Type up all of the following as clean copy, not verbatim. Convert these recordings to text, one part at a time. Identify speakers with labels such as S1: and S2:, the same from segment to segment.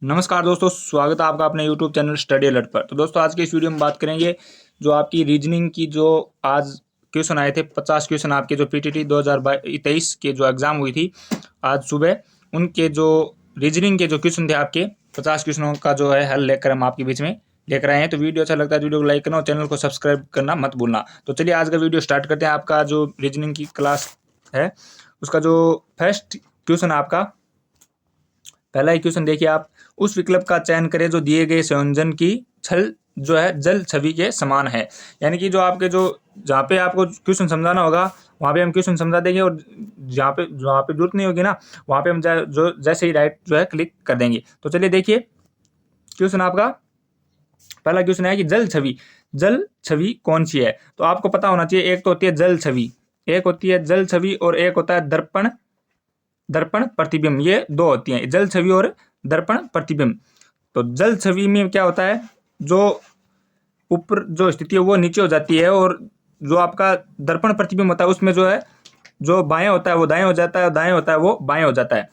S1: नमस्कार दोस्तों, स्वागत है आपका अपने यूट्यूब चैनल स्टडी अलर्ट पर। तो दोस्तों, आज के इस वीडियो में बात करेंगे जो आपकी रीजनिंग की जो आज क्वेश्चन आए थे। 50 क्वेश्चन आपके जो पीटीटी 2023 के जो एग्जाम हुई थी आज सुबह, उनके जो रीजनिंग के जो क्वेश्चन थे आपके 50 क्वेश्चनों का जो है हल लेकर हम आपके बीच में लेकर आए हैं। तो वीडियो अच्छा लगता है तो वीडियो को लाइक करना और चैनल को सब्सक्राइब करना मत भूलना। तो चलिए आज का वीडियो स्टार्ट करते हैं। आपका जो रीजनिंग की क्लास है उसका जो फर्स्ट क्वेश्चन आपका पहला ही क्वेश्चन देखिए आप। उस विकल्प का चयन करें जो दिए गए संयोजन की छल जो है जल छवि के समान है। यानी कि जो आपके जो जहाँ पे आपको क्वेश्चन समझाना होगा वहाँ पे हम क्वेश्चन समझा देंगे, और जहाँ पे जरूरत नहीं होगी ना वहाँ पे हम जो जैसे ही राइट जो है क्लिक कर देंगे। तो चलिए देखिए क्वेश्चन आपका पहला क्वेश्चन है कि जल छवि कौन सी है। तो आपको पता होना चाहिए, एक तो होती है जल छवि, एक होती है जल छवि और एक होता है दर्पण दर्पण प्रतिबिंब। ये दो होती हैं, जल छवि और दर्पण प्रतिबिंब। तो जल छवि में क्या होता है, जो ऊपर जो स्थिति है वो नीचे हो जाती है, और जो आपका दर्पण प्रतिबिंब होता है उसमें जो है जो बाएं होता है वो दाएं हो जाता है, और दाएं होता है वो बाएं हो जाता है।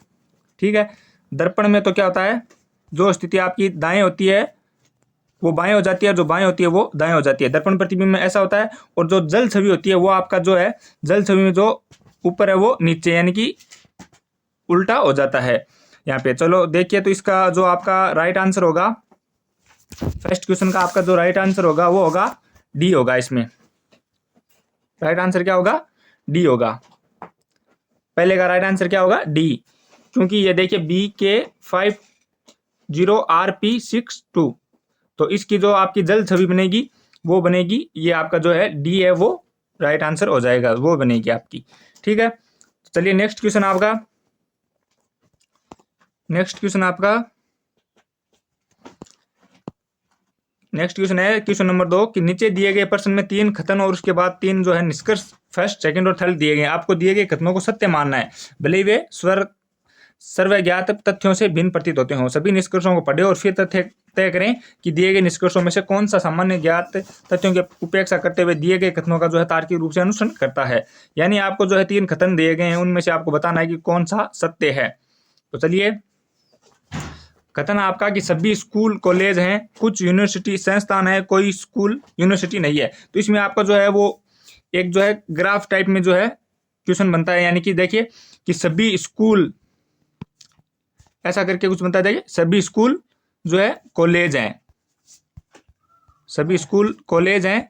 S1: ठीक है। दर्पण में तो क्या होता है, जो स्थिति आपकी दाएं होती है वो बाएं हो जाती है, जो बाएं होती है वो दाएं हो जाती है। दर्पण प्रतिबिंब में ऐसा होता है। और जो जल छवि होती है वो आपका जो है जल छवि में जो ऊपर है वो नीचे, यानी कि उल्टा हो जाता है यहाँ पे। चलो देखिए, तो इसका जो आपका राइट आंसर होगा, फर्स्ट क्वेश्चन का आपका जो राइट आंसर होगा वो होगा डी होगा। इसमें राइट आंसर क्या होगा, डी होगा। पहले का राइट आंसर क्या होगा, डी। क्योंकि ये देखिए BK50RP62, तो इसकी जो आपकी जल छवि बनेगी वो बनेगी, ये आपका जो है डी है वो राइट आंसर हो जाएगा, वो बनेगी आपकी। ठीक है। चलिए नेक्स्ट क्वेश्चन आपका नेक्स्ट क्वेश्चन है क्वेश्चन नंबर 2 कि नीचे दिए गए प्रश्न में 3 कथन और उसके बाद 3 जो है निष्कर्ष फर्स्ट सेकंड और थर्ड दिए गए। आपको दिए गए कथनों को सत्य मानना है, भले ही वे सर्वज्ञात तथ्यों से भिन्न प्रतीत होते हों। सभी निष्कर्षों को पढ़े और फिर तथ्य तय करें कि दिए गए निष्कर्षों में से कौन सा सामान्य ज्ञात तथ्यों की उपेक्षा करते हुए दिए गए कथनों का जो है तार्किक रूप से अनुसरण करता है। यानी आपको जो है 3 कथन दिए गए हैं, उनमें से आपको बताना है कि कौन सा सत्य है। तो चलिए, कथन आपका कि सभी स्कूल कॉलेज हैं, कुछ यूनिवर्सिटी संस्थान है, कोई स्कूल यूनिवर्सिटी नहीं है। तो इसमें आपका जो है वो एक जो है ग्राफ टाइप में जो है क्वेश्चन बनता है। यानी कि देखिए कि सभी स्कूल ऐसा करके कुछ बनता है। देखिए सभी स्कूल जो है कॉलेज हैं, सभी स्कूल कॉलेज हैं,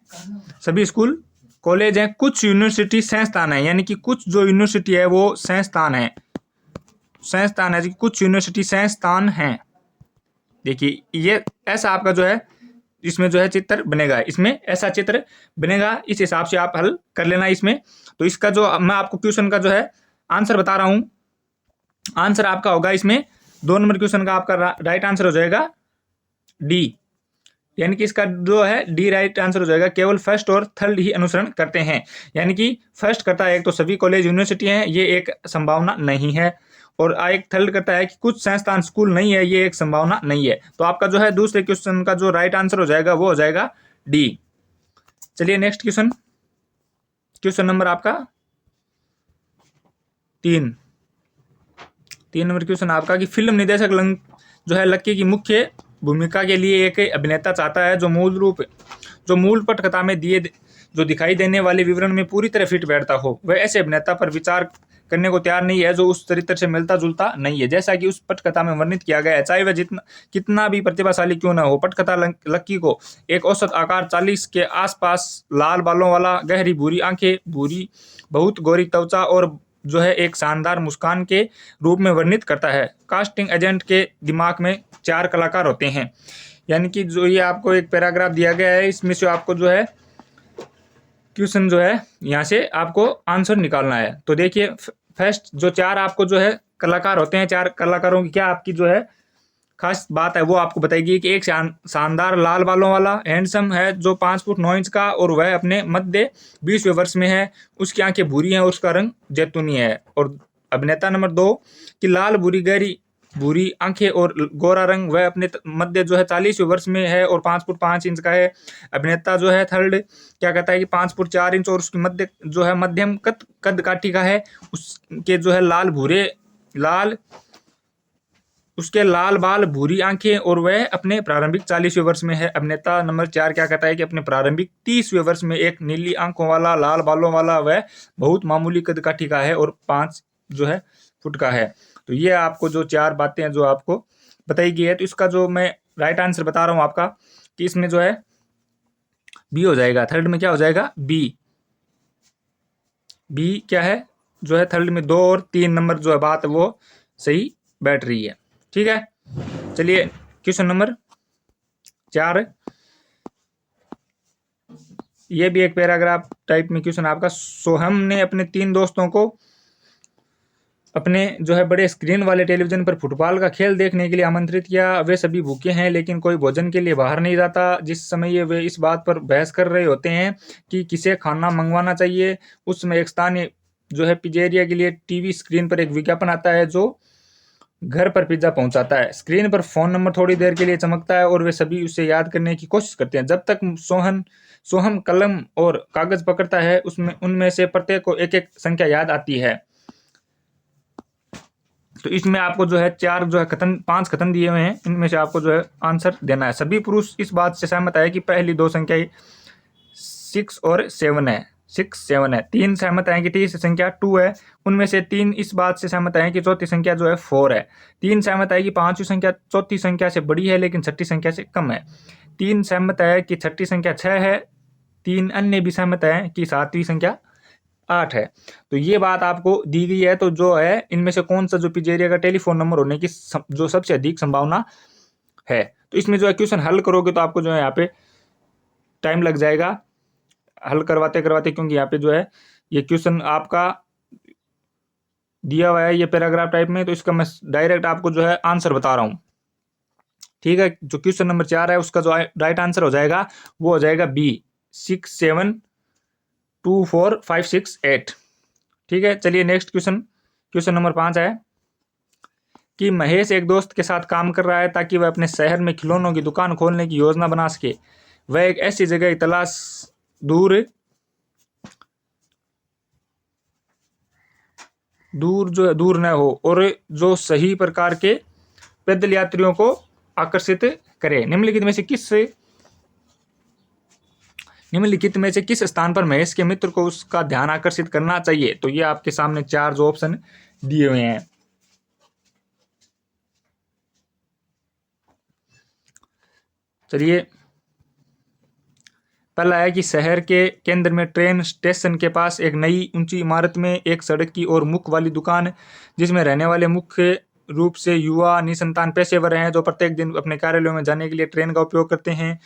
S1: सभी स्कूल कॉलेज हैं, कुछ यूनिवर्सिटी संस्थान है। यानी कि कुछ जो यूनिवर्सिटी है वो संस्थान है, कुछ यूनिवर्सिटी संस्थान हैं। देखिए ये ऐसा आपका जो है इसमें जो है चित्र बनेगा, इसमें ऐसा चित्र बनेगा। इस हिसाब से आप हल कर लेना इसमें। तो इसका जो मैं आपको क्वेश्चन का जो है आंसर बता रहा हूं, आंसर आपका होगा इसमें 2 नंबर क्वेश्चन का आपका राइट आंसर हो जाएगा डी। यानी कि इसका जो है डी राइट आंसर हो जाएगा। केवल फर्स्ट और थर्ड ही अनुसरण करते हैं। यानी कि फर्स्ट करता है एक तो सभी कॉलेज यूनिवर्सिटी हैं, ये एक संभावना नहीं है, और एक थर्ड करता है कि कुछ संस्थान स्कूल नहीं है, ये एक संभावना नहीं है। तो आपका जो है दूसरे क्वेश्चन का जो राइट आंसर हो जाएगा वो हो जाएगा डी। चलिए नेक्स्ट क्वेश्चन, क्वेश्चन नंबर आपका 3 नंबर क्वेश्चन आपका कि फिल्म निर्देशक जो है लक्की की मुख्य भूमिका के लिए एक अभिनेता चाहता है जो मूल पटकथा में दिखाई देने वाले विवरण में पूरी तरह फिट बैठता हो। वह ऐसे अभिनेता पर विचार करने को तैयार नहीं है जो उस चरित्र से मिलता जुलता नहीं है, जैसा कि उस पटकथा में वर्णित किया गया है, चाहे वह कितना भी प्रतिभाशाली क्यों न हो। पटकथा लक्की को एक औसत आकार 40 के आसपास, लाल बालों वाला, गहरी भूरी आंखें, भूरी बहुत गोरी त्वचा और जो है एक शानदार मुस्कान के रूप में वर्णित करता है। कास्टिंग एजेंट के दिमाग में 4 कलाकार होते हैं। यानी कि जो ये आपको एक पैराग्राफ दिया गया है, इसमें से आपको जो है क्वेश्चन जो है यहाँ से आपको आंसर निकालना है। तो देखिए फर्स्ट जो 4 आपको जो है कलाकार होते हैं, 4 कलाकारों की क्या आपकी जो है खास बात है वो आपको बताएगी कि एक शानदार लाल बालों वाला हैंडसम है जो 5 फुट 9 इंच का, और वह अपने मध्य 20वें वर्ष में है। उसकी आंखें भूरी हैं और उसका रंग जैतूनी है। और अभिनेता नंबर 2 की लाल गहरी भूरी आंखें और गोरा रंग, वह अपने मध्य जो है 40वें वर्ष में है और 5 फुट 5 इंच का है। अभिनेता जो है थर्ड क्या कहता है कि 5 फुट 4 इंच और उसकी मध्य जो है मध्यम कद काठी का है। उसके जो है लाल उसके लाल बाल, भूरी आंखें और वह अपने प्रारंभिक 40वें वर्ष में है। अभिनेता नंबर 4 क्या कहता है कि अपने प्रारंभिक 30वें वर्ष में एक नीली आंखों वाला, लाल बालों वाला वह बहुत मामूली कद काठी का है और 5 जो है फुट का है। तो ये आपको जो 4 बातें हैं जो आपको बताई गई है, तो इसका जो मैं राइट आंसर बता रहा हूँ आपका कि इसमें जो है बी हो जाएगा। थर्ड में क्या हो जाएगा? बी। बी क्या है जो है थर्ड में 2 और 3 नंबर जो है बात वो सही बैठ रही है। ठीक है, चलिए क्वेश्चन नंबर 4, ये भी एक पैराग्राफ टाइप में क्वेश्चन आपका। सोहम ने अपने 3 दोस्तों को अपने जो है बड़े स्क्रीन वाले टेलीविजन पर फुटबॉल का खेल देखने के लिए आमंत्रित किया। वे सभी भूखे हैं लेकिन कोई भोजन के लिए बाहर नहीं जाता। जिस समय वे इस बात पर बहस कर रहे होते हैं कि किसे खाना मंगवाना चाहिए, उस समय एक स्थानीय जो है पिज्जेरिया के लिए टीवी स्क्रीन पर एक विज्ञापन आता है जो घर पर पिज्जा पहुंचाता है। स्क्रीन पर फोन नंबर थोड़ी देर के लिए चमकता है और वे सभी उसे याद करने की कोशिश करते हैं। जब तक सोहम कलम और कागज पकड़ता है उसमें उनमें से प्रत्येक को एक एक संख्या याद आती है। तो इसमें आपको जो है 4 जो है कथन 5 कथन दिए हुए हैं, इनमें से आपको जो है आंसर देना है। सभी पुरुष इस बात से सहमत है कि पहली 2 संख्या 6 और 7 है। 6 7 है। 3 सहमत है कि तीसरी संख्या 2 है। उनमें से 3 इस बात से सहमत है कि चौथी संख्या जो है 4 है। 3 सहमत है कि पांचवी संख्या चौथी संख्या से बड़ी है लेकिन छठी संख्या से कम है। 3 सहमत है कि छठी संख्या 6 है। 3 अन्य भी सहमत है कि सातवीं संख्या 8 है। तो ये बात आपको दी गई है। तो जो है इनमें से कौन सा जो पिज्जेरिया का टेलीफोन नंबर होने की जो सबसे अधिक संभावना है, तो इसमें जो है क्वेश्चन हल करोगे तो आपको जो है यहाँ पे टाइम लग जाएगा हल करवाते करवाते, क्योंकि यहाँ पे जो है ये क्वेश्चन आपका दिया हुआ है ये पैराग्राफ टाइप में। तो इसका मैं डायरेक्ट आपको जो है आंसर बता रहा हूँ। ठीक है, जो क्वेश्चन नंबर 4 है उसका जो राइट आंसर हो जाएगा वो हो जाएगा बी, 6 7 2 4 5 6 8। ठीक है, चलिए नेक्स्ट क्वेश्चन नंबर 5 है कि महेश एक दोस्त के साथ काम कर रहा है ताकि वह अपने शहर में खिलौनों की दुकान खोलने की योजना बना सके। वह एक ऐसी जगह की तलाश दूर न हो और जो सही प्रकार के पैदल यात्रियों को आकर्षित करे। निम्नलिखित में से किस स्थान पर महेश के मित्र को उसका ध्यान आकर्षित करना चाहिए? तो ये आपके सामने 4 जो ऑप्शन दिए हुए हैं। चलिए, पहला है कि शहर के केंद्र में ट्रेन स्टेशन के पास एक नई ऊंची इमारत में एक सड़क की ओर मुख वाली दुकान जिसमें रहने वाले मुख्य रूप से युवा निसंतान पेशेवर हैं जो प्रत्येक दिन अपने कार्यालयों में जाने के लिए ट्रेन का उपयोग करते हैं।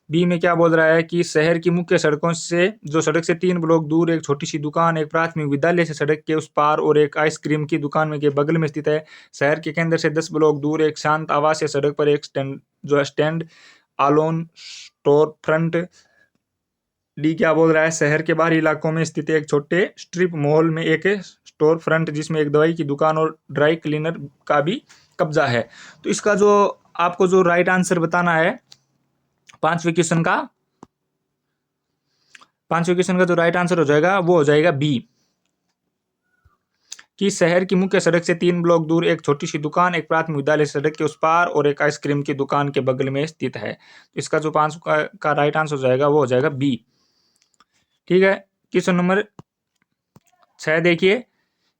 S1: बी में क्या बोल रहा है कि शहर की मुख्य सड़कों से जो सड़क से 3 ब्लॉक दूर एक छोटी सी दुकान एक प्राथमिक विद्यालय से सड़क के उस पार और एक आइसक्रीम की दुकान में के बगल में स्थित है। शहर के केंद्र से 10 ब्लॉक दूर एक शांत आवासीय सड़क पर एक stand alone store front. D क्या बोल रहा है, शहर के बाहरी इलाकों में स्थित एक छोटे स्ट्रिप मॉल में एक स्टोर फ्रंट जिसमें एक दवाई की दुकान और ड्राई क्लीनर का भी कब्जा है। तो इसका जो आपको जो राइट आंसर बताना है पांचवें क्वेश्चन का जो राइट आंसर हो जाएगा वो हो जाएगा बी, कि शहर की मुख्य सड़क से 3 ब्लॉक दूर एक छोटी सी दुकान एक प्राथमिक विद्यालय सड़क के उस पार और एक आइसक्रीम की दुकान के बगल में स्थित है। इसका जो 5 का राइट आंसर हो जाएगा वो हो जाएगा बी। ठीक है, क्वेश्चन नंबर 6 देखिए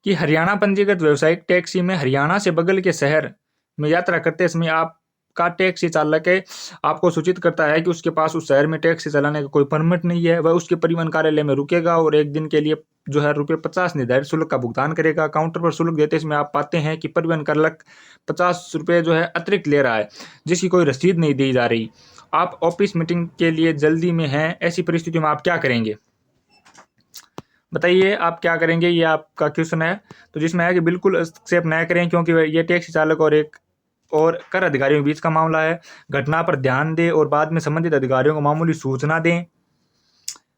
S1: कि हरियाणा पंजीकृत व्यावसायिक टैक्सी में हरियाणा से बगल के शहर में यात्रा करते समय आपका टैक्सी चालक आपको सूचित करता है कि उसके पास उस शहर में टैक्सी चलाने का कोई परमिट नहीं है। वह उसके परिवहन कार्यालय में रुकेगा और एक दिन के लिए जो है ₹50 निर्धारित शुल्क का भुगतान करेगा। काउंटर पर शुल्क देते समय आप पाते हैं कि परिवहन चालक ₹50 जो है अतिरिक्त ले रहा है जिसकी कोई रसीद नहीं दी जा रही। आप ऑफिस मीटिंग के लिए जल्दी में हैं, ऐसी परिस्थिति में आप क्या करेंगे? बताइए आप क्या करेंगे, ये आपका क्वेश्चन है। तो जिसमें है कि बिल्कुल हस्तक्षेप न करें क्योंकि ये टैक्सी चालक और कर अधिकारियों के बीच का मामला है। घटना पर ध्यान दें और बाद में संबंधित अधिकारियों को मामूली सूचना दें।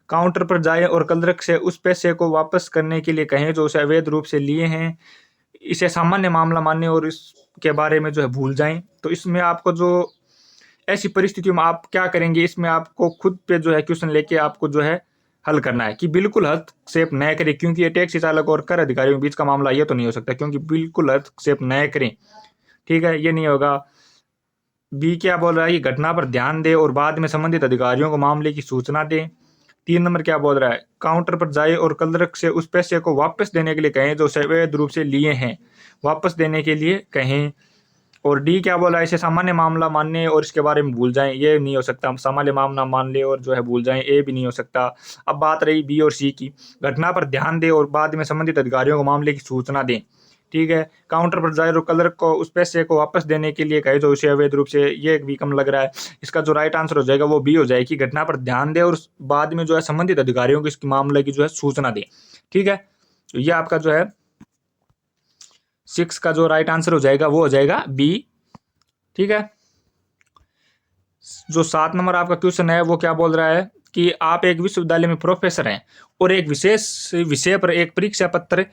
S1: काउंटर पर जाएं और क्लर्क से उस पैसे को वापस करने के लिए कहें जो उसे अवैध रूप से लिए हैं। इसे सामान्य मामला मानें और इसके बारे में जो है भूल जाएं। तो इसमें आपको जो ऐसी परिस्थितियों में आप क्या करेंगे, इसमें आपको खुद पे जो है क्वेश्चन लेके आपको जो है हल करना है कि बिल्कुल हस्तक्षेप न करें, क्योंकि ये टैक्सी चालक और कर अधिकारियों के बीच का मामला ये तो नहीं हो सकता, क्योंकि बिल्कुल हस्तक्षेप न करें। ठीक है, ये नहीं होगा। बी क्या बोल रहा है कि घटना पर ध्यान दे और बाद में संबंधित अधिकारियों को मामले की सूचना दें। 3 नंबर क्या बोल रहा है, काउंटर पर जाए और क्लर्क से उस पैसे को वापस देने के लिए कहें जो अवैध रूप से लिए हैं, वापस देने के लिए कहें। और डी क्या बोला है, इसे सामान्य मामला मानने और इसके बारे में भूल जाएं, ये नहीं हो सकता। सामान्य मामला मान ले और जो है भूल जाएं, ये भी नहीं हो सकता। अब बात रही बी और सी की, घटना पर ध्यान दे और बाद में संबंधित अधिकारियों को मामले की सूचना दें। ठीक है, काउंटर पर जाए और क्लर्क को उस पैसे को वापस देने के लिए कहे जो उसे अवैध रूप से, ये भी कम लग रहा है। इसका जो राइट आंसर हो जाएगा वो बी हो जाएगी, घटना पर ध्यान दे और बाद में जो है संबंधित अधिकारियों को इसकी मामले की जो है सूचना दे। ठीक है, तो ये आपका जो है 6 का जो राइट आंसर हो जाएगा वो हो जाएगा बी। ठीक है, जो 7 नंबर आपका क्वेश्चन है वो क्या बोल रहा है कि आप एक विश्वविद्यालय में प्रोफेसर हैं और एक विशेष विषय पर एक परीक्षा पत्र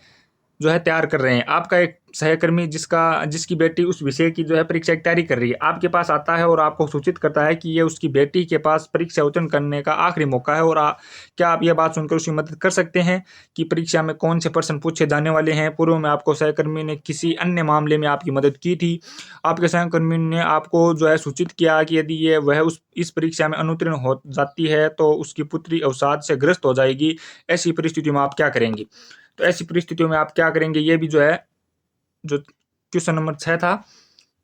S1: जो है तैयार कर रहे हैं। आपका एक सहकर्मी जिसकी बेटी उस विषय की जो है परीक्षा की तैयारी कर रही है, आपके पास आता है और आपको सूचित करता है कि ये उसकी बेटी के पास परीक्षा उत्तीर्ण करने का आखिरी मौका है। और क्या आप ये बात सुनकर उसकी मदद कर सकते हैं कि परीक्षा में कौन से प्रश्न पूछे जाने वाले हैं। पूर्व में आपको सहकर्मी ने किसी अन्य मामले में आपकी मदद की थी। आपके सहकर्मी ने आपको जो है सूचित किया कि यदि वह इस परीक्षा में अनुत्तीर्ण हो जाती है तो उसकी पुत्री अवसाद से ग्रस्त हो जाएगी। ऐसी परिस्थिति में आप क्या करेंगे? तो ऐसी परिस्थितियों में आप क्या करेंगे, ये भी जो है जो क्वेश्चन नंबर 6 था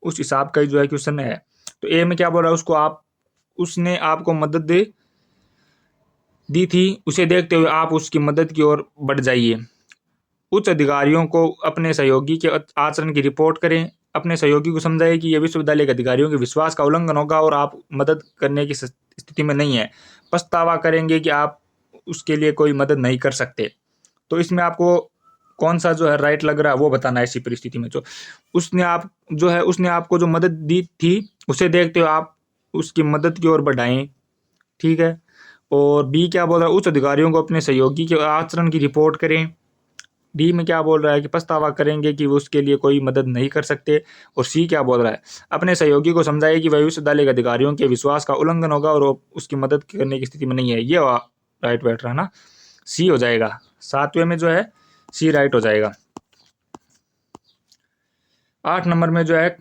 S1: उस हिसाब का ही जो है क्वेश्चन है। तो ए में क्या बोल रहा है, उसने आपको मदद दी थी, उसे देखते हुए आप उसकी मदद की ओर बढ़ जाइए। उच्च अधिकारियों को अपने सहयोगी के आचरण की रिपोर्ट करें। अपने सहयोगी को समझाइए कि यह विश्वविद्यालय के अधिकारियों के विश्वास का उल्लंघन होगा और आप मदद करने की स्थिति में नहीं है। पछतावा करेंगे कि आप उसके लिए कोई मदद नहीं कर सकते। तो इसमें आपको कौन सा जो है राइट लग रहा है वो बताना है। ऐसी परिस्थिति में जो उसने आपको जो मदद दी थी उसे देखते हुए आप उसकी मदद की ओर बढ़ाएं। ठीक है, और बी क्या बोल रहा है, उच्च अधिकारियों को अपने सहयोगी के आचरण की रिपोर्ट करें। डी में क्या बोल रहा है कि पछतावा करेंगे कि वो उसके लिए कोई मदद नहीं कर सकते। और सी क्या बोल रहा है, अपने सहयोगी को समझाइए कि वह विश्वविद्यालय के अधिकारियों के विश्वास का उल्लंघन होगा और वो उसकी मदद करने की स्थिति में नहीं है। ये राइट बैठ रहा है ना, सी हो जाएगा। 7वें में जो है सी राइट हो जाएगा। 8 नंबर में जो है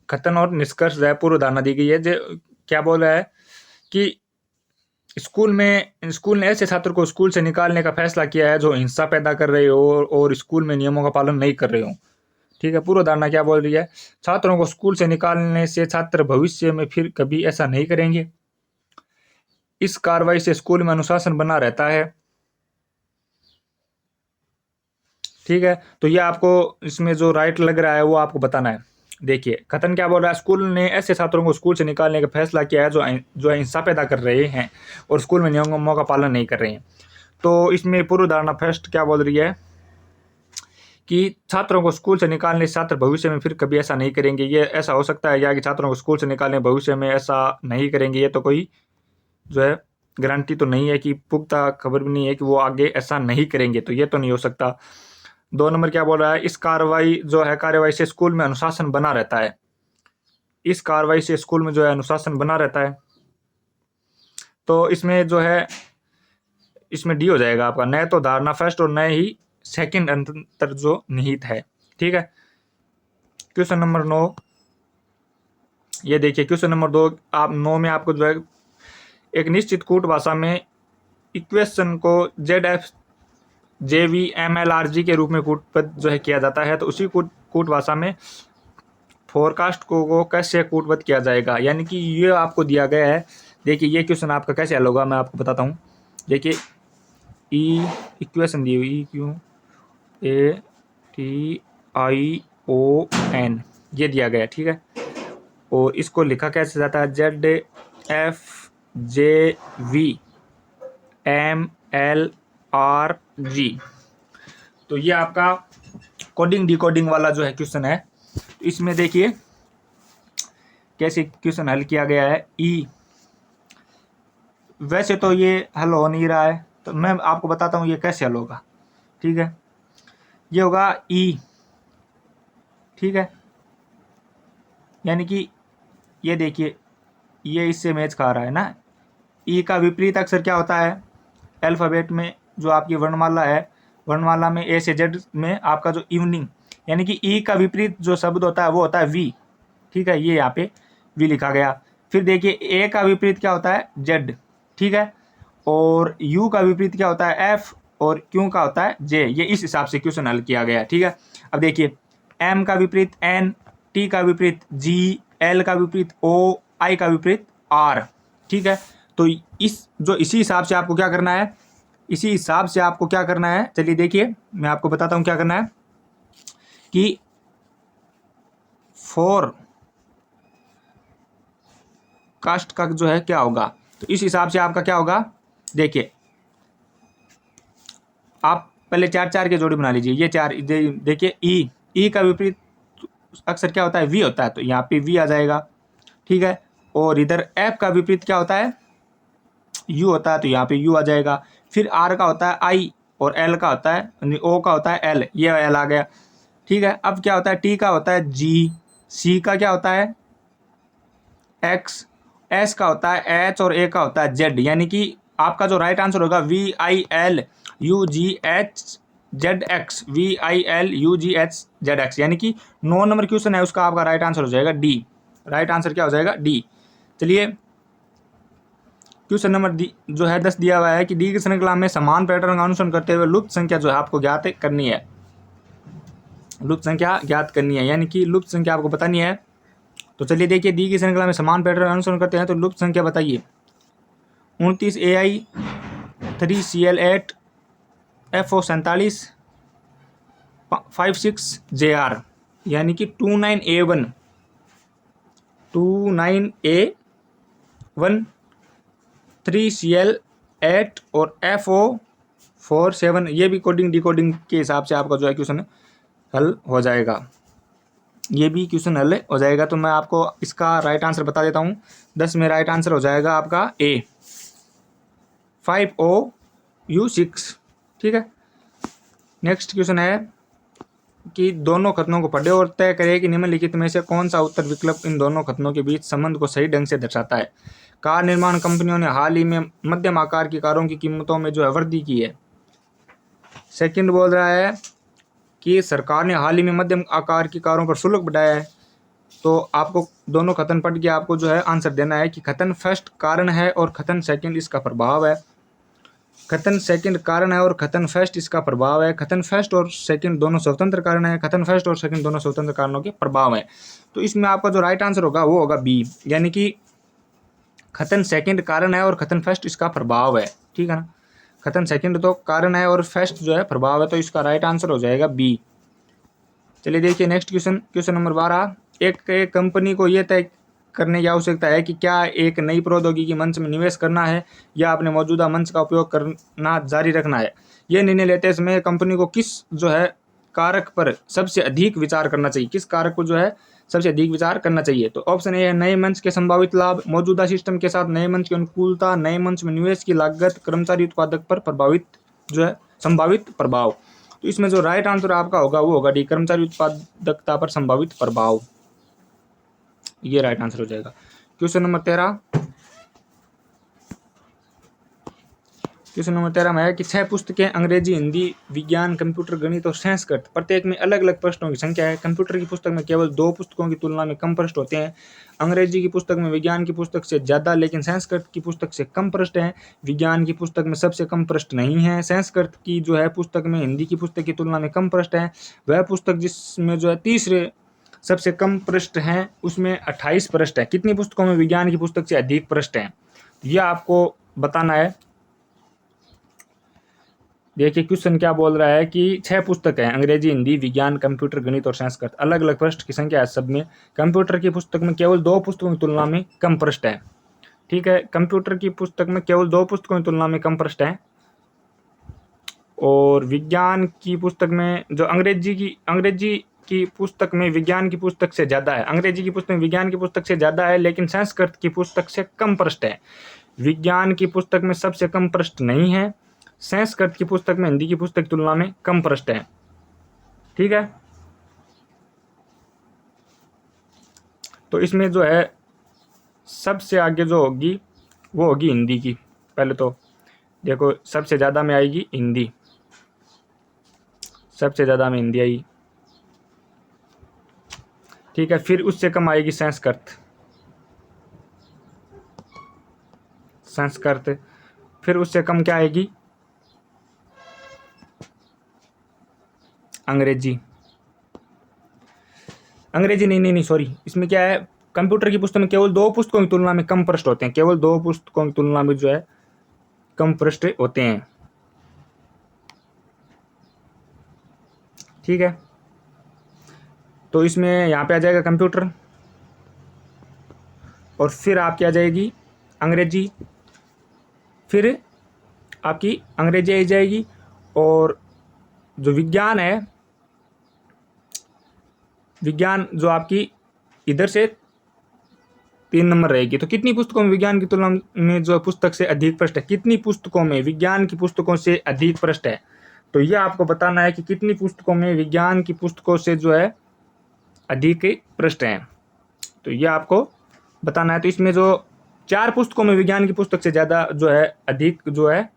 S1: कथन और निष्कर्ष जो है पूर्व धारणा दी गई है। जो क्या बोल रहा है कि स्कूल ने ऐसे छात्र को स्कूल से निकालने का फैसला किया है जो हिंसा पैदा कर रहे हो और स्कूल में नियमों का पालन नहीं कर रहे हो। ठीक है, पूर्व धारणा क्या बोल रही है, छात्रों को स्कूल से निकालने से छात्र भविष्य में फिर कभी ऐसा नहीं करेंगे। इस कार्रवाई से स्कूल में अनुशासन बना रहता है। ठीक है, तो ये आपको इसमें जो राइट लग रहा है वो आपको बताना है। देखिए कथन क्या बोल रहा है, स्कूल ने ऐसे छात्रों को स्कूल से निकालने का फैसला किया है जो हिंसा पैदा कर रहे हैं और स्कूल में नियमों का पालन नहीं कर रहे हैं। तो इसमें पूर्व धारणा फर्स्ट क्या बोल रही है कि छात्रों को स्कूल से निकालने से छात्र भविष्य में फिर कभी ऐसा नहीं करेंगे। ये ऐसा हो सकता है या कि छात्रों को स्कूल से निकालने भविष्य में ऐसा नहीं करेंगे, ये तो कोई जो है गारंटी तो नहीं है, कि पुख्ता खबर भी नहीं है कि वो आगे ऐसा नहीं करेंगे, तो ये तो नहीं हो सकता। 2 नंबर क्या बोल रहा है, इस कार्रवाई से स्कूल में अनुशासन बना रहता है। इस कार्रवाई से स्कूल में जो है अनुशासन बना रहता है। तो इसमें जो है इसमें डी हो जाएगा आपका, न तो धारणा फर्स्ट और न ही सेकंड अंतर जो निहित है। ठीक है, क्वेश्चन नंबर 9, ये देखिए क्वेश्चन नंबर 2 आप 9 में आपको जो है एक निश्चित कूट भाषा में इक्वेशन को ZF JVMLRG के रूप में कूटबद्ध जो है किया जाता है। तो उसी कूट भाषा में फोरकास्ट को कैसे कूटबद्ध किया जाएगा, यानी कि ये आपको दिया गया है। देखिए ये क्वेश्चन आपका कैसे हल होगा मैं आपको बताता हूँ। देखिए इक्वेशन दी हुई QATION ये दिया गया, ठीक है, और इसको लिखा कैसे जाता है, ZFJVMLRG। तो ये आपका कोडिंग डिकोडिंग वाला जो है क्वेश्चन है। तो इसमें देखिए कैसे क्वेश्चन हल किया गया है। वैसे तो ये हल हो नहीं रहा है, तो मैं आपको बताता हूँ ये कैसे हल होगा। ठीक है, ये होगा ठीक है, यानी कि ये देखिए ये इससे मैच खा रहा है ना। का विपरीत अक्षर क्या होता है, अल्फ़ाबेट में जो आपकी वर्णमाला है, वर्णमाला में A से Z में आपका जो इवनिंग यानी कि ई का विपरीत जो शब्द होता है वो होता है वी, ठीक है, ये यहाँ पे वी लिखा गया। फिर देखिए ए का विपरीत क्या होता है जेड, ठीक है, और यू का विपरीत क्या होता है एफ, और क्यू का होता है जे। ये इस हिसाब से क्वेश्चन हल किया गया, ठीक है। अब देखिए एम का विपरीत एन, टी का विपरीत जी, एल का विपरीत ओ, आई का विपरीत आर, ठीक है। तो इसी हिसाब से आपको क्या करना है, इसी हिसाब से आपको क्या करना है, चलिए देखिए मैं आपको बताता हूं क्या करना है कि फोर कास्ट का जो है क्या होगा। तो इस हिसाब से आपका क्या होगा, देखिए आप पहले चार चार की जोड़ी बना लीजिए। ये चार देखिए ई का विपरीत अक्सर क्या होता है वी होता है, तो यहाँ पे वी आ जाएगा, ठीक है। और इधर एफ का विपरीत क्या होता है यू होता है, तो यहाँ पे यू आ जाएगा। फिर आर का होता है आई, और एल का होता है ओ का होता है एल, ये एल आ गया, ठीक है। अब क्या होता है टी का होता है जी, सी का क्या होता है एक्स, एस का होता है एच, और ए का होता है जेड। यानी कि आपका जो राइट आंसर होगा V I L U G H Z X, V I L U G H Z X, यानी कि 9 नंबर क्वेश्चन है उसका आपका राइट आंसर हो जाएगा डी। राइट आंसर क्या हो जाएगा डी। चलिए क्वेश्चन नंबर जो है 10 दिया हुआ है कि डी की श्रृंखला में समान पैटर्न का अनुसरण करते हुए लुप्त संख्या जो है आपको ज्ञात करनी है। लुप्त संख्या ज्ञात करनी है, यानी कि लुप्त संख्या आपको बतानी है। तो चलिए देखिए डी की श्रृंखला में समान पैटर्न अनुसरण करते हैं, तो लुप्त संख्या बताइए 29 AI 3 CL8 FO 47 56 JR, यानी कि 29A1 3CL8 और FO 47, ये भी कोडिंग डिकोडिंग के हिसाब से आपका जो है क्वेश्चन हल हो जाएगा। ये भी क्वेश्चन हल हो जाएगा। तो मैं आपको इसका राइट आंसर बता देता हूँ। 10 में राइट आंसर हो जाएगा आपका ए 5OU6, ठीक है। नेक्स्ट क्वेश्चन है कि दोनों कथनों को पढ़े और तय करें कि निम्नलिखित में से कौन सा उत्तर विकल्प इन दोनों कथनों के बीच संबंध को सही ढंग से दर्शाता है। कार निर्माण कंपनियों ने हाल ही में मध्यम आकार की कारों की कीमतों में जो है वृद्धि की है। सेकंड बोल रहा है कि सरकार ने हाल ही में मध्यम आकार की कारों पर शुल्क बढ़ाया है। तो आपको दोनों कथन पढ़ के आपको जो है आंसर देना है कि कथन फर्स्ट कारण है और कथन सेकंड इसका प्रभाव है। कथन सेकंड कारण है और कथन फर्स्ट इसका प्रभाव है। कथन फर्स्ट और सेकंड दोनों स्वतंत्र कारण है, कथन फर्स्ट और सेकंड दोनों स्वतंत्र कारणों के प्रभाव है। तो इसमें आपका जो राइट आंसर होगा वो होगा बी, यानी कि कथन सेकंड कारण है और कथन फर्स्ट इसका प्रभाव है, ठीक है ना। कथन सेकंड तो कारण है और फर्स्ट जो है प्रभाव है, तो इसका राइट आंसर हो जाएगा बी। चलिए देखिए नेक्स्ट क्वेश्चन नंबर 12। एक कंपनी को यह तय करने की आवश्यकता है कि क्या एक नई प्रौद्योगिकी मंच में निवेश करना है या अपने मौजूदा मंच का उपयोग करना जारी रखना है। यह निर्णय लेते समय कंपनी को किस जो है कारक पर सबसे अधिक विचार करना चाहिए, किस कारक को जो है सबसे अधिक विचार करना चाहिए। तो ऑप्शन ए है नए मंच के संभावित लाभ, मौजूदा सिस्टम के साथ नए मंच की अनुकूलता, नए मंच में निवेश की लागत, कर्मचारी उत्पादक पर प्रभावित जो है संभावित प्रभाव। तो इसमें जो राइट आंसर आपका होगा वो होगा डी, कर्मचारी उत्पादकता पर संभावित प्रभाव, ये राइट आंसर हो जाएगा। Question number 13। क्वेश्चन नंबर 13 में है कि 6 पुस्तकें अंग्रेजी, हिंदी, विज्ञान, कंप्यूटर, गणित और संस्कृत, प्रत्येक में अलग अलग प्रश्नों की संख्या है। कंप्यूटर की पुस्तक में केवल 2 पुस्तकों की तुलना में कम प्रश्न होते हैं। अंग्रेजी की पुस्तक में विज्ञान की पुस्तक से ज़्यादा लेकिन संस्कृत की पुस्तक से कम प्रश्न हैं। विज्ञान की पुस्तक में सबसे कम प्रश्न नहीं है। संस्कृत की जो है पुस्तक में हिंदी की पुस्तक की तुलना में कम प्रश्न है। वह पुस्तक जिसमें जो है तीसरे सबसे कम प्रश्न हैं उसमें 28 प्रश्न है। कितनी पुस्तकों में विज्ञान की पुस्तक से अधिक प्रश्न हैं, यह आपको बताना है। देखिए क्वेश्चन क्या बोल रहा है कि 6 पुस्तक है अंग्रेजी, हिंदी, विज्ञान, कंप्यूटर, गणित और संस्कृत, अलग अलग प्रश्न की संख्या है सब में। कंप्यूटर की पुस्तक में केवल 2 पुस्तकों की तुलना में कम प्रश्न है, ठीक है। कंप्यूटर की पुस्तक में केवल 2 पुस्तकों की तुलना में कम प्रश्न है। और विज्ञान की पुस्तक में जो अंग्रेजी की पुस्तक में विज्ञान की पुस्तक से ज़्यादा है। अंग्रेजी की पुस्तक में विज्ञान की पुस्तक से ज़्यादा है लेकिन संस्कृत की पुस्तक से कम प्रश्न है। विज्ञान की पुस्तक में सबसे कम प्रश्न नहीं है। संस्कृत की पुस्तक में हिंदी की पुस्तक की तुलना में कम प्रश्न है, ठीक है। तो इसमें जो है सबसे आगे जो होगी वो होगी हिंदी की। पहले तो देखो सबसे ज़्यादा में आएगी हिंदी, सबसे ज़्यादा में हिंदी आई। ठीक है, फिर उससे कम आएगी संस्कृत, संस्कृत। फिर उससे कम क्या आएगी, अंग्रेजी। अंग्रेजी नहीं नहीं नहीं सॉरी, इसमें क्या है, कंप्यूटर की पुस्तक में केवल 2 पुस्तकों की तुलना में कम पृष्ठ होते हैं, केवल 2 पुस्तकों की तुलना में जो है कम पृष्ठ होते हैं। ठीक है, तो इसमें यहाँ पे आ जाएगा कंप्यूटर, और फिर आपकी आ जाएगी अंग्रेजी, फिर आपकी अंग्रेजी आ जाएगी, और जो विज्ञान है, विज्ञान जो आपकी इधर से 3 नंबर रहेगी। तो कितनी पुस्तकों में विज्ञान की तुलना में जो पुस्तक से अधिक पृष्ठ है, कितनी पुस्तकों में विज्ञान की पुस्तकों से अधिक पृष्ठ है, तो यह आपको बताना है कि कितनी पुस्तकों में विज्ञान की पुस्तकों से जो है अधिक पृष्ठ हैं, तो यह आपको बताना है। तो इसमें जो 4 पुस्तकों में विज्ञान की पुस्तक से ज़्यादा जो है अधिक जो है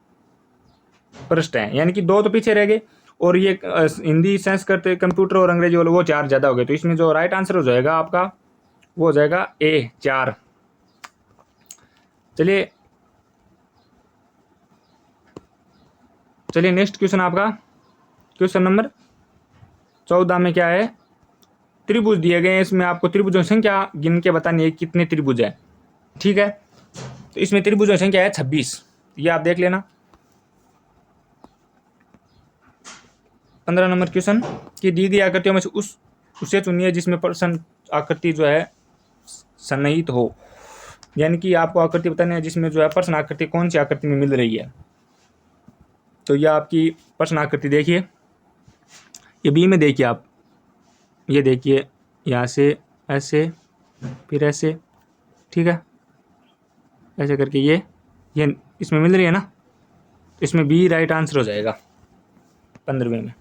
S1: पृष्ठ हैं, यानी कि 2 तो पीछे रह गए, और ये हिंदी, संस्कृत, कंप्यूटर और अंग्रेजी वाले वो 4 ज़्यादा हो गए। तो इसमें जो राइट आंसर हो जाएगा आपका वो हो जाएगा ए 4। चलिए नेक्स्ट क्वेश्चन आपका क्वेश्चन नंबर 14 में क्या है, त्रिभुज दिए गए हैं, इसमें आपको त्रिभुजों की संख्या गिन के बतानी है कितने त्रिभुज है। ठीक है, तो इसमें त्रिभुजों की संख्या है 26, ये आप देख लेना। 15 नंबर क्वेश्चन कि दी गई आकृतियों में से उसे चुनिए जिसमें प्रश्न आकृति जो है सन्निहित हो, यानी कि आपको आकृति बतानी है जिसमें जो है प्रश्न आकृति कौन सी आकृति में मिल रही है। तो यह आपकी प्रश्न आकृति देखिए, ये बी में देखिए आप, ये देखिए यहाँ से ऐसे, फिर ऐसे, ठीक है, ऐसे करके ये इसमें मिल रही है ना, इसमें बी राइट आंसर हो जाएगा 15वें में।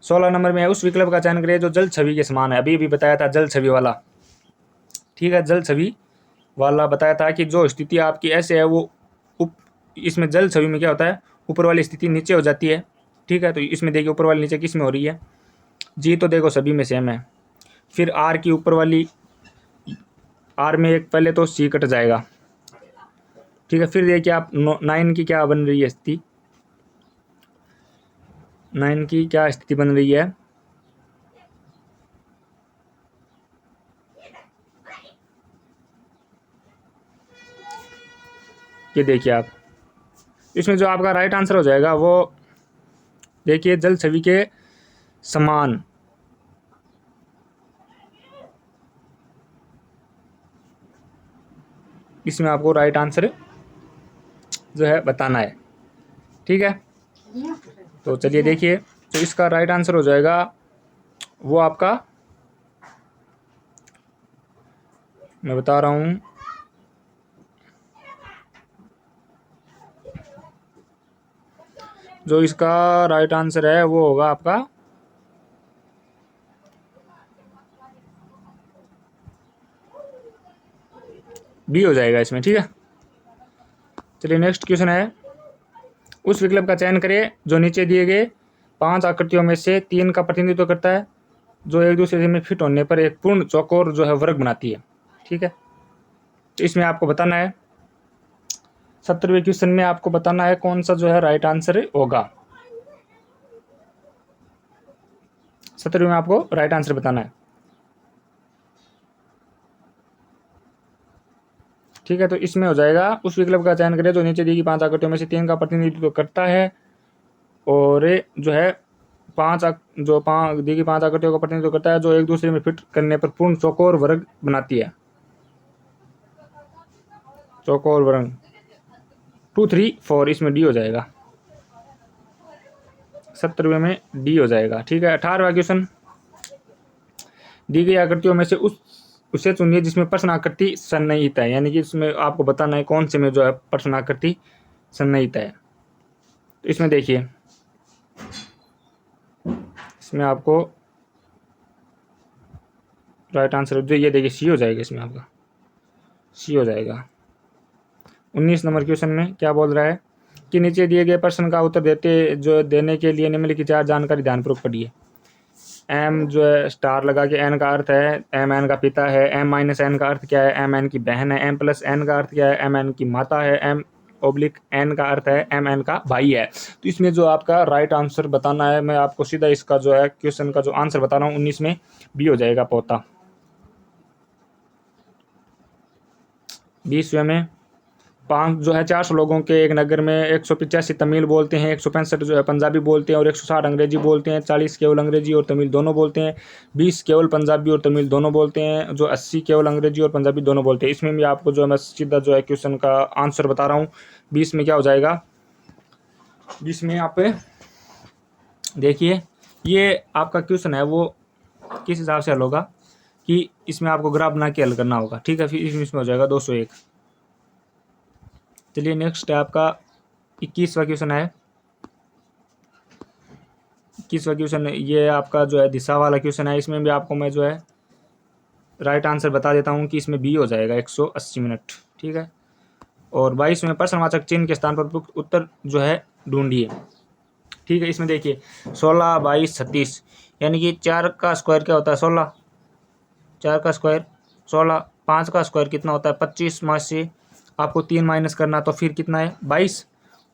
S1: 16 नंबर में उस विकल्प का चयन करिए जो जल छवि के समान है, अभी बताया था जल छवि वाला। ठीक है, जल छवि वाला बताया था कि जो स्थिति आपकी ऐसे है वो इसमें जल छवि में क्या होता है, ऊपर वाली स्थिति नीचे हो जाती है। ठीक है, तो इसमें देखिए ऊपर वाली नीचे किस में हो रही है, जी तो देखो सभी में सेम है। फिर आर की ऊपर वाली, आर में एक पहले तो सी कट जाएगा। ठीक है, फिर देखिए आप 9 की क्या बन रही है स्थिति, 9 की क्या स्थिति बन रही है, ये देखिए आप, इसमें जो आपका राइट आंसर हो जाएगा वो देखिए जल छवि के समान, इसमें आपको राइट आंसर जो है बताना है। ठीक है, तो चलिए देखिए, तो इसका राइट आंसर हो जाएगा वो आपका, मैं बता रहा हूँ, जो इसका राइट आंसर है वो होगा आपका बी हो जाएगा इसमें। ठीक है, चलिए नेक्स्ट क्वेश्चन है, उस विकल्प का चयन करें जो नीचे दिए गए 5 आकृतियों में से 3 का प्रतिनिधित्व करता है, जो एक दूसरे में फिट होने पर एक पूर्ण चौकोर जो है वर्ग बनाती है। ठीक है, तो इसमें आपको बताना है, 17वें क्वेश्चन में आपको बताना है कौन सा जो है राइट आंसर होगा। 17वें में आपको राइट आंसर बताना है। ठीक है, तो इसमें हो जाएगा उस विकल्प का चयन करें जो नीचे दी गई 5 आकृतियों में से 3 का प्रतिनिधित्व करता है, और जो है दी गई 5 आकृतियों का प्रतिनिधित्व करता है जो एक दूसरे में फिट करने पर पूर्ण चौकोर वर्ग बनाती है। चौकोर वर्ग 2, 3, 4, इसमें डी हो जाएगा, 17वें में डी हो जाएगा। ठीक है, 18वां क्वेश्चन, दी गई आकृतियों में से उसे चुनिए जिसमें प्रश्न आकृति सन्निहित है, यानी कि इसमें आपको बताना है कौन से में जो है प्रश्न आकृति सन्निहित है। तो इसमें देखिए, इसमें आपको राइट आंसर जो ये देखिए सी हो जाएगा, इसमें आपका सी हो जाएगा। 19 नंबर क्वेश्चन में क्या बोल रहा है कि नीचे दिए गए प्रश्न का उत्तर देने के लिए निम्नलिखित 4 जानकारी ध्यानपूर्वक पढ़िए। एम जो है स्टार लगा के, एन का अर्थ है एम एन का पिता है, एम माइनस एन का अर्थ क्या है, एम एन की बहन है, एम प्लस एन का अर्थ क्या है, एम एन की माता है, एम ओब्लिक एन का अर्थ है एम एन का भाई है। तो इसमें जो आपका राइट आंसर बताना है, मैं आपको सीधा इसका जो है क्वेश्चन का जो आंसर बता रहा हूँ 19 में बी हो जाएगा पोता। 20वें में 5 जो है 400 लोगों के एक नगर में 185 तमिल बोलते हैं, 165 जो है पंजाबी बोलते हैं और 160 अंग्रेजी बोलते हैं, 40 केवल अंग्रेजी और तमिल दोनों बोलते हैं, 20 केवल पंजाबी और तमिल दोनों बोलते हैं, जो 80 केवल अंग्रेजी और पंजाबी दोनों बोलते हैं। इसमें भी आपको जो है मैं सीधा जो है क्वेश्चन का आंसर बता रहा हूँ। 20 में क्या हो जाएगा, 20 में आप देखिए ये आपका क्वेश्चन है वो किस हिसाब से हल होगा कि इसमें आपको ग्राफ बना के हल करना होगा, ठीक है। फिर इसमें हो जाएगा 201। चलिए नेक्स्ट है आपका 21वां क्वेश्चन है। 21वां क्वेश्चन ये आपका जो है दिशा वाला क्वेश्चन है। इसमें भी आपको मैं जो है राइट आंसर बता देता हूँ कि इसमें बी हो जाएगा 180 मिनट, ठीक है। और 22 में प्रश्नवाचक चिन्ह के स्थान पर उत्तर जो है ढूंढिए, ठीक है। इसमें देखिए 16, 22, 36 यानी कि 4 का स्क्वायर क्या होता है 16, 4 का स्क्वायर 16, 5 का स्क्वायर कितना होता है 25, में से आपको 3 माइनस करना तो फिर कितना है 22,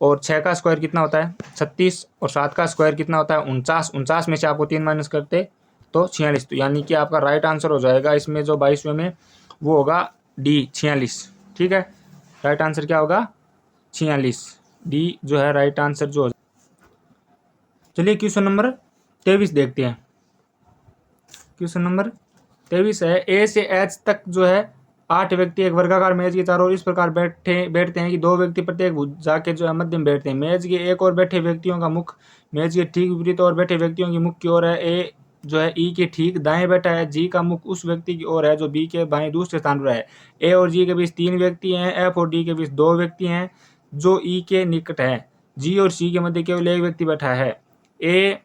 S1: और 6 का स्क्वायर कितना होता है 36, और 7 का स्क्वायर कितना होता है 49, 49 में से आपको 3 माइनस करते तो 46। तो यानी कि आपका राइट आंसर हो जाएगा इसमें जो 22वें में वो होगा डी 46, ठीक है। राइट आंसर क्या होगा 46, डी जो है राइट आंसर जो। चलिए क्वेश्चन नंबर 23 देखते हैं। क्वेश्चन नंबर 23 है, ए से एच तक जो है 8 व्यक्ति एक वर्गाकार मेज के चारों ओर इस प्रकार बैठते हैं कि 2 व्यक्ति प्रत्येक भुजा के जो है मध्य में बैठते हैं। मेज के एक ओर बैठे व्यक्तियों का मुख मेज के ठीक विपरीत और बैठे व्यक्तियों की मुख की ओर है। ए जो है ई के ठीक दाएं बैठा है, जी का मुख उस व्यक्ति की ओर है जो बी के बाएं दूसरे स्थान पर है। ए और जी के बीच 3 व्यक्ति हैं, एफ और डी के बीच 2 व्यक्ति हैं जो ई के निकट है। जी और सी के मध्य केवल एक व्यक्ति बैठा है। ए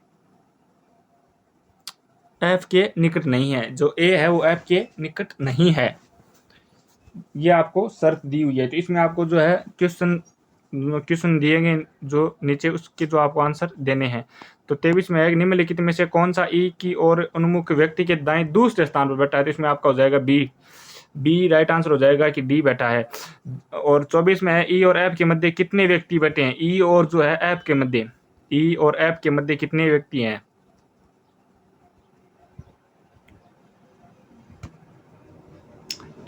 S1: एफ के निकट नहीं है, जो ए है वो एफ के निकट नहीं है, ये आपको शर्त दी हुई है। तो इसमें आपको जो है क्वेश्चन दिए गए जो नीचे उसके जो आपको आंसर देने हैं। तो 23 में है निम्नलिखित में से कौन सा ई की ओर उन्मुख व्यक्ति के दाएं दूसरे स्थान पर बैठा है। तो इसमें आपका हो जाएगा बी राइट आंसर हो जाएगा कि डी बैठा है। और 24 में है ई और एफ के मध्य कितने व्यक्ति बैठे हैं। ई और जो है एफ के मध्य, ई और एफ के मध्य कितने व्यक्ति हैं।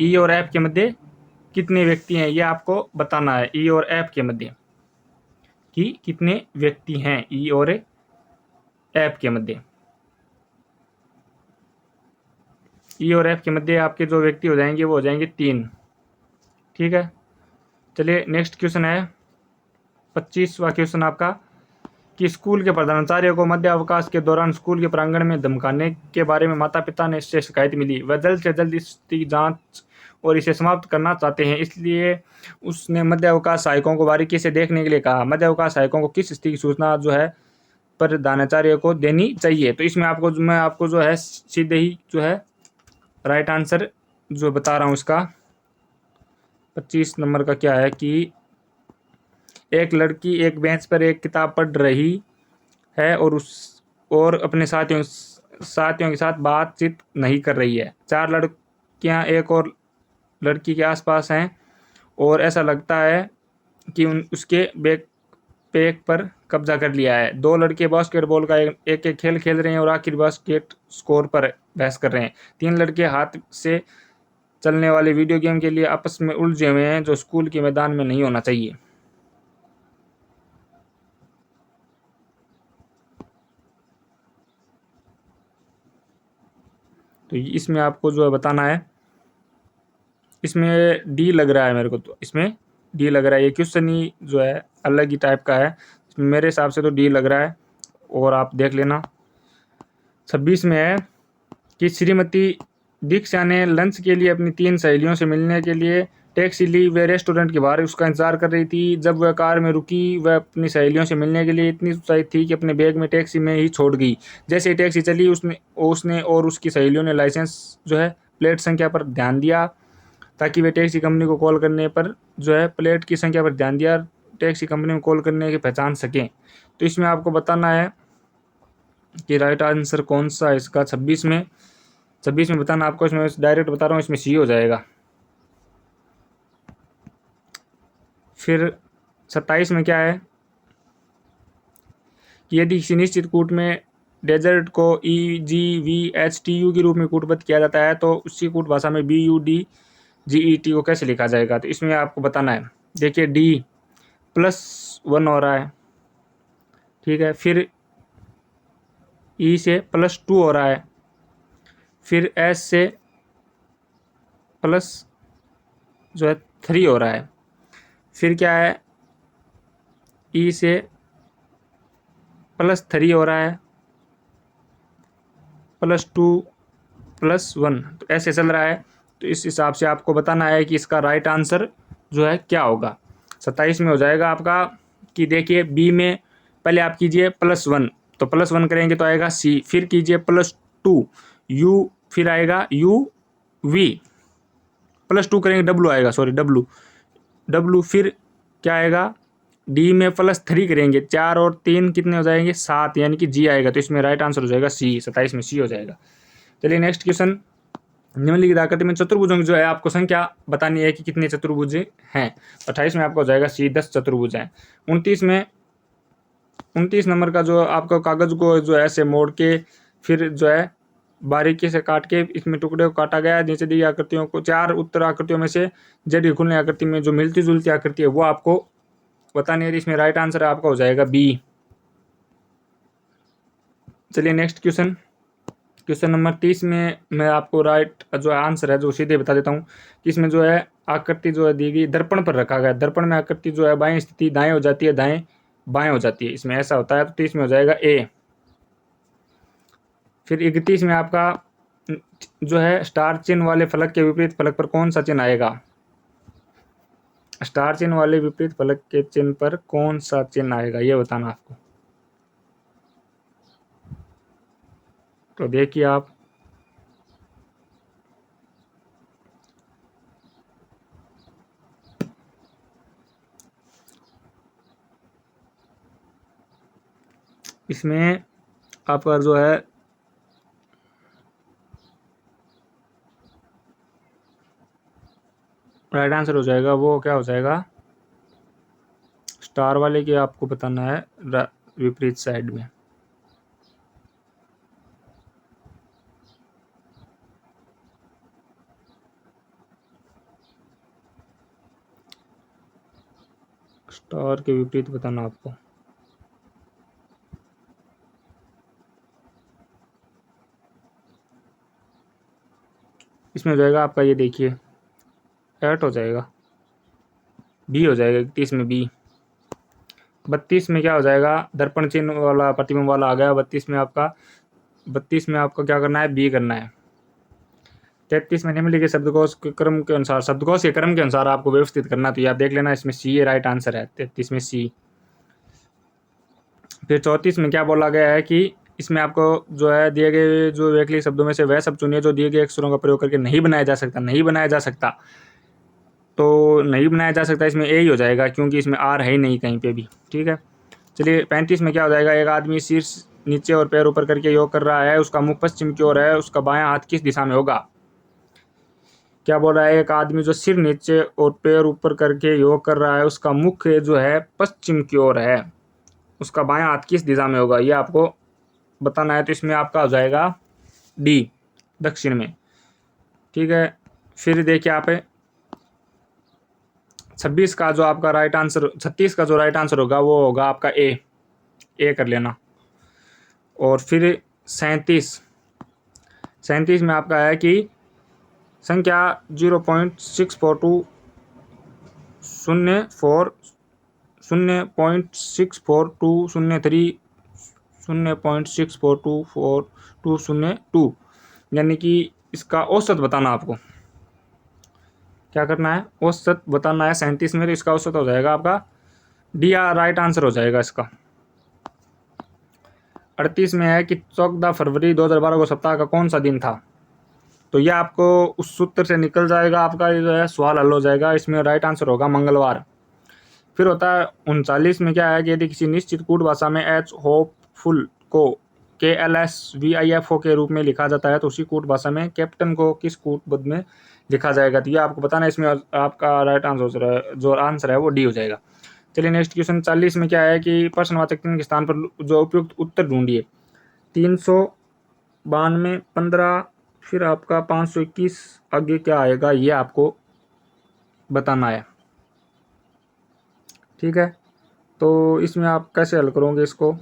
S1: ई और एफ के मध्य कितने व्यक्ति हैं ये आपको बताना है। ई और एफ के मध्य कि कितने व्यक्ति हैं, ई और एफ के मध्य। ई और एफ के मध्य आपके जो व्यक्ति हो जाएंगे वो हो जाएंगे 3, ठीक है। चलिए नेक्स्ट क्वेश्चन है 25वां क्वेश्चन आपका कि स्कूल के प्रधानाचार्य को मध्य अवकाश के दौरान स्कूल के प्रांगण में धमकाने के बारे में माता पिता ने से शिकायत मिली। वह जल्द से जल्द इसकी जांच और इसे समाप्त करना चाहते हैं, इसलिए उसने मध्य अवकाश सहायकों को बारीकी से देखने के लिए कहा। मध्य अवकाश सहायकों को किस स्थिति की सूचना जो है प्रधानाचार्य को देनी चाहिए। तो इसमें आपको मैं आपको जो है सीधे ही जो है राइट आंसर जो बता रहा हूँ इसका 25 नंबर का क्या है कि एक लड़की एक बेंच पर एक किताब पढ़ रही है और अपने साथियों के साथ बातचीत नहीं कर रही है। 4 लड़कियां एक और लड़की के आसपास हैं और ऐसा लगता है कि उसके बैग पर कब्जा कर लिया है। 2 लड़के बास्केटबॉल का एक खेल खेल रहे हैं और आखिर बास्केट स्कोर पर बहस कर रहे हैं। 3 लड़के हाथ से चलने वाले वीडियो गेम के लिए आपस में उलझे हुए हैं जो स्कूल के मैदान में नहीं होना चाहिए। तो इसमें आपको जो है बताना है, इसमें डी लग रहा है मेरे को, तो इसमें डी लग रहा है। ये क्वेश्चन ही जो है अलग ही टाइप का है, मेरे हिसाब से तो डी लग रहा है और आप देख लेना। 26 में है कि श्रीमती दीक्षा ने लंच के लिए अपनी 3 सहेलियों से मिलने के लिए टैक्सी ली। वह रेस्टोरेंट के बाहर उसका इंतजार कर रही थी। जब वह कार में रुकी वह अपनी सहेलियों से मिलने के लिए इतनी उत्साहित थी कि अपने बैग में टैक्सी में ही छोड़ गई। जैसे ही टैक्सी चली उसने और उसकी सहेलियों ने लाइसेंस जो है प्लेट संख्या पर ध्यान दिया ताकि वे टैक्सी कंपनी को कॉल करने पर जो है प्लेट की संख्या पर ध्यान दिया टैक्सी कंपनी में कॉल करने की पहचान सकें। तो इसमें आपको बताना है कि राइट आंसर कौन सा है इसका। 26 में बताना आपको, इसमें डायरेक्ट बता रहा हूँ, इसमें सी हो जाएगा। फिर 27 में क्या है कि यदि किसी निश्चित कूट में डेजर्ट को EGVHTU के रूप में कूटबद्ध किया जाता है तो उसी कूट भाषा में BUDGET को कैसे लिखा जाएगा। तो इसमें आपको बताना है। देखिए D+1 हो रहा है, ठीक है। फिर E से +2 हो रहा है, फिर S से प्लस जो है 3 हो रहा है, फिर क्या है E से +3 हो रहा है, +2 +1, तो ऐसे चल रहा है। तो इस हिसाब से आपको बताना है कि इसका राइट आंसर जो है क्या होगा। 27 में हो जाएगा आपका कि देखिए बी में पहले आप कीजिए +1, तो +1 करेंगे तो आएगा C, फिर कीजिए +2 U, फिर आएगा UV, +2 करेंगे W आएगा, सॉरी W, फिर क्या आएगा D में +3 करेंगे, 4 और 3 कितने हो जाएंगे 7, यानी कि G आएगा। तो इसमें राइट आंसर हो जाएगा C, 27 में C हो जाएगा। चलिए नेक्स्ट क्वेश्चन। निम्नलिखित आकृति में चतुर्भुजों की जो है आपको संख्या बतानी है कि कितने चतुर्भुज हैं। 28 में आपको हो जाएगा C, 10 चतुर्भुज हैं। 29 नंबर का जो आपको कागज को जो है ऐसे मोड़ के फिर जो है बारीकी से काट के इसमें टुकड़े को काटा गया है। नीचे दी गई आकृतियों को, 4 उत्तर आकृतियों में से जेड की खुलने आकृति में जो मिलती जुलती आकृति है वो आपको बतानी है। इसमें राइट आंसर आपका हो जाएगा B। चलिए नेक्स्ट क्वेश्चन नंबर 30 में मैं आपको राइट जो आंसर है जो सीधे बता देता हूँ कि इसमें जो है आकृति जो है दी गई दर्पण पर रखा गया। दर्पण में आकृति जो है बाएं स्थिति दाएं हो जाती है, दाएं बाएं हो जाती है, इसमें ऐसा होता है। तो 30 में हो जाएगा A। फिर 31 में आपका जो है स्टार चिन्ह वाले फलक के विपरीत फलक पर कौन सा चिन्ह आएगा। स्टार चिन्ह वाले विपरीत फलक के चिन्ह पर कौन सा चिन्ह आएगा ये बताना आपको। तो देखिए आप इसमें आपका जो है राइट आंसर हो जाएगा वो क्या हो जाएगा, स्टार वाले के आपको बताना है विपरीत साइड में। स्टार के विपरीत बताना आपको। इसमें हो जाएगा आपका ये देखिए 8 हो जाएगा, B हो जाएगा। 31 में B। 32 में क्या हो जाएगा, दर्पण चिन्ह वाला प्रतिबिंब वाला आ गया। 32 में आपका क्या करना है, B करना है। 33 में निम्नलिखित शब्दकोश के क्रम के अनुसार आपको व्यवस्थित करना। तो ये आप देख लेना, इसमें C राइट आंसर है, 33 में C। फिर 34 में क्या बोला गया है कि इसमें आपको जो है दिए गए जो वैकल्पिक शब्दों में से वह शब्द चुनिए जो दिए गए अक्षरों का प्रयोग करके नहीं बनाया जा सकता। तो नहीं बनाया जा सकता इसमें A ही हो जाएगा, क्योंकि इसमें R है ही नहीं कहीं पे भी, ठीक है। चलिए 35 में क्या हो जाएगा, एक आदमी शीर्ष नीचे और पैर ऊपर करके योग कर रहा है, उसका मुख पश्चिम की ओर है, उसका बायां हाथ किस दिशा में होगा। क्या बोल रहा है, एक आदमी जो सिर नीचे और पैर ऊपर करके योग कर रहा है उसका मुख जो है पश्चिम की ओर है, उसका बायां हाथ किस दिशा में होगा, ये आपको बताना है। तो इसमें आपका हो जाएगा D, दक्षिण में, ठीक है। फिर देखिए आप 36 का जो आपका राइट आंसर 36 का जो राइट आंसर होगा वो होगा आपका A कर लेना। और फिर 37 में आपका है कि संख्या 0.642 0.64203 0.6424202, यानी कि इसका औसत बताना आपको। क्या करना है, औसत बताना है 37 में। तो इसका औसत हो जाएगा आपका D राइट आंसर हो जाएगा इसका। 38 में है कि 14 फरवरी 2012 को सप्ताह का कौन सा दिन था। तो यह आपको उस सूत्र से निकल जाएगा, आपका ये जो है सवाल हल हो जाएगा। इसमें राइट आंसर होगा मंगलवार। फिर होता है 39 में क्या है कि यदि किसी निश्चित कूट भाषा में H होपफुल को KLSVIFO के रूप में लिखा जाता है, तो उसी कूट भाषा में कैप्टन को किस कूट पद में लिखा जाएगा, तो ये आपको बताना है। इसमें आपका राइट आंसर जो आंसर है वो डी हो जाएगा। चलिए नेक्स्ट क्वेश्चन 40 में क्या है कि प्रश्नवाचक चिन्ह के स्थान पर जो उपयुक्त उत्तर ढूंढिए। 392, 15, फिर आपका 521, आगे क्या आएगा ये आपको बताना है। ठीक है, तो इसमें आप कैसे हल करोगे इसको।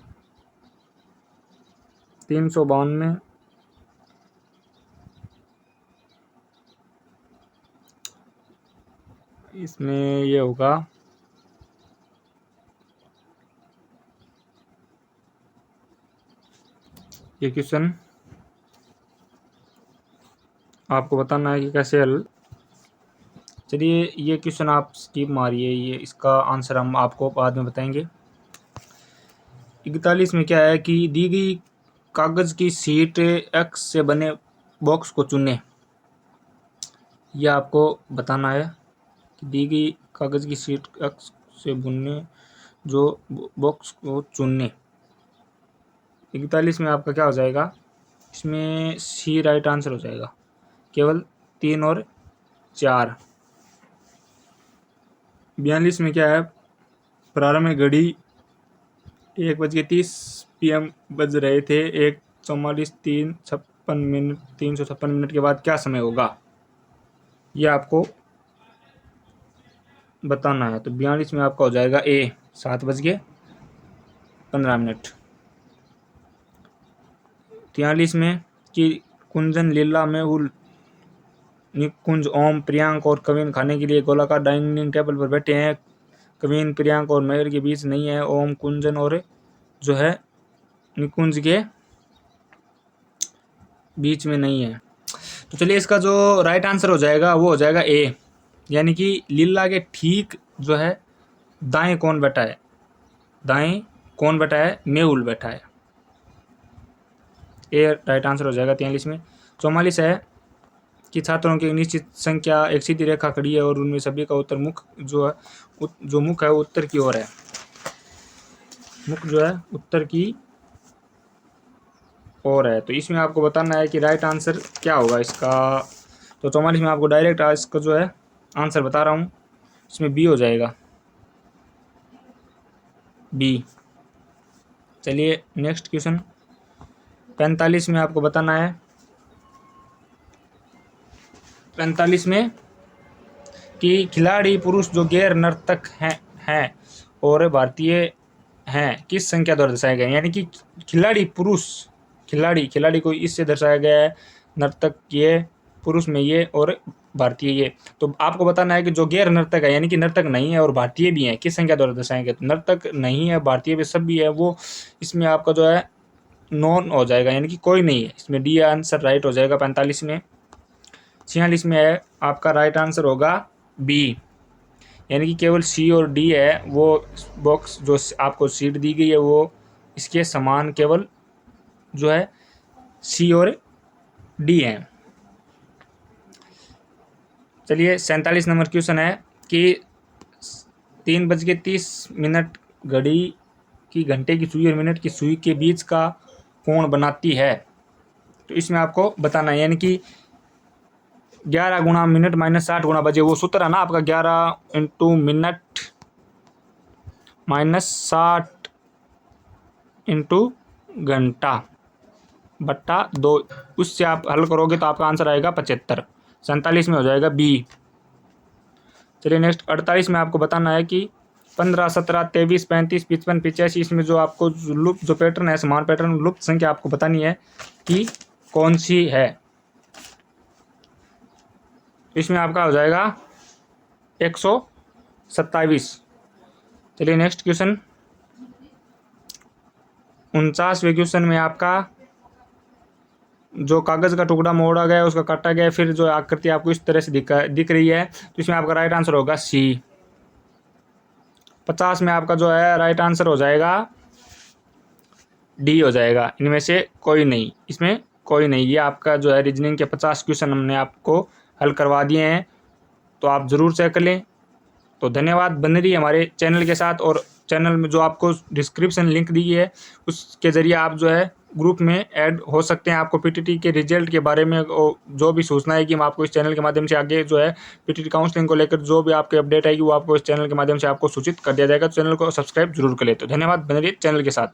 S1: 392, इसमें ये होगा ये क्वेश्चन आपको बताना है कि कैसे हल। चलिए ये क्वेश्चन आप स्किप मारिए, ये इसका आंसर हम आपको बाद में बताएंगे। 41 में क्या है कि दी गई कागज़ की शीट एक्स से बने बॉक्स को चुनें। यह आपको बताना है कि दी गई कागज़ की शीट एक्स से बुने जो बॉक्स को चुनने। 41 में आपका क्या हो जाएगा, इसमें सी राइट आंसर हो जाएगा, केवल 3 और 4। 42 में क्या है, प्रारंभ में घड़ी 1:30 PM बज रहे थे, 1:44, 356 मिनट के बाद क्या समय होगा, ये आपको बताना है। तो 42 में आपका हो जाएगा ए, 7:15। 43 में कि कुंजन लीला में उल निकुंज ओम प्रियांक और कविन खाने के लिए गोलाकार डाइनिंग टेबल पर बैठे हैं। कविन प्रियांक और मयूर के बीच नहीं है, ओम कुंजन और जो है निकुंज के बीच में नहीं है। तो चलिए इसका जो राइट आंसर हो जाएगा वो हो जाएगा ए, यानी कि लीला के ठीक जो है दाएं कौन बैठा है, दाएं कौन बैठा है, मेहुल बैठा है। ए राइट आंसर हो जाएगा 43 में। 44 है कि छात्रों की निश्चित संख्या एक सीधी रेखा खड़ी है और उनमें सभी का उत्तर मुख जो है मुख है वो उत्तर की ओर है, मुख जो है उत्तर की ओर है। तो इसमें आपको बताना है कि राइट आंसर क्या होगा इसका। तो 44 में आपको डायरेक्ट इसका जो है आंसर बता रहा हूँ, इसमें बी हो जाएगा, बी। चलिए नेक्स्ट क्वेश्चन 45 में आपको बताना है। 45 में कि खिलाड़ी पुरुष जो गैर नर्तक हैं और भारतीय हैं किस संख्या द्वारा दर्शाए गए, यानी कि खिलाड़ी पुरुष, खिलाड़ी को इससे दर्शाया गया है, नर्तक ये, पुरुष में ये और भारतीय ये। तो आपको बताना है कि जो गैर नर्तक है, यानी कि नर्तक नहीं है और भारतीय भी है, किस संख्या द्वारा दर्शाएंगे। तो नर्तक नहीं है, भारतीय भी सब भी है, वो इसमें आपका जो है नॉन हो जाएगा, यानी कि कोई नहीं है। इसमें डी आंसर राइट हो जाएगा 45 में। 46 में है आपका राइट आंसर होगा बी, यानी कि केवल सी और डी है, वो बॉक्स जो आपको सीट दी गई है वो इसके समान केवल जो है सी और डी है। चलिए 47 नंबर क्वेश्चन है कि 3:30 घड़ी की घंटे की सुई और मिनट की सुई के बीच का कोण बनाती है। तो इसमें आपको बताना है, यानी कि 11 गुणा मिनट माइनस 60 गुणा बजे, वो सूत्र है ना आपका 11 × मिनट माइनस 60 × घंटा बट्टा 2, उससे आप हल करोगे तो आपका आंसर आएगा 75। 47 में हो जाएगा बी। चलिए नेक्स्ट 48 में आपको बताना है कि 15, 17, 23, 35, 55, 85, इसमें जो आपको लुप्त जो पैटर्न है, समान पैटर्न, लुप्त संख्या आपको बतानी है कि कौन सी है। इसमें आपका हो जाएगा 127। चलिए नेक्स्ट क्वेश्चन 49वें क्वेश्चन में आपका जो कागज़ का टुकड़ा मोड़ा गया उसका काटा गया, फिर जो आकृति आपको इस तरह से दिख रही है, तो इसमें आपका राइट आंसर होगा सी। 50 में आपका जो है राइट आंसर हो जाएगा डी हो जाएगा, इनमें से कोई नहीं, इसमें कोई नहीं। ये आपका जो है रीजनिंग के 50 क्वेश्चन हमने आपको हल करवा दिए हैं, तो आप ज़रूर चेक कर लें। तो धन्यवाद, बने रहिए हमारे चैनल के साथ, और चैनल में जो आपको डिस्क्रिप्शन लिंक दी है उसके ज़रिए आप जो है ग्रुप में ऐड हो सकते हैं। आपको पीटीटी के रिजल्ट के बारे में जो भी सूचना है कि हम आपको इस चैनल के माध्यम से आगे जो है पीटीटी काउंसलिंग को लेकर जो भी आपकी अपडेट आएगी वो आपको इस चैनल के माध्यम से आपको सूचित कर दिया जाएगा। तो चैनल को सब्सक्राइब जरूर कर ले। तो धन्यवाद, बने रहिए चैनल के साथ।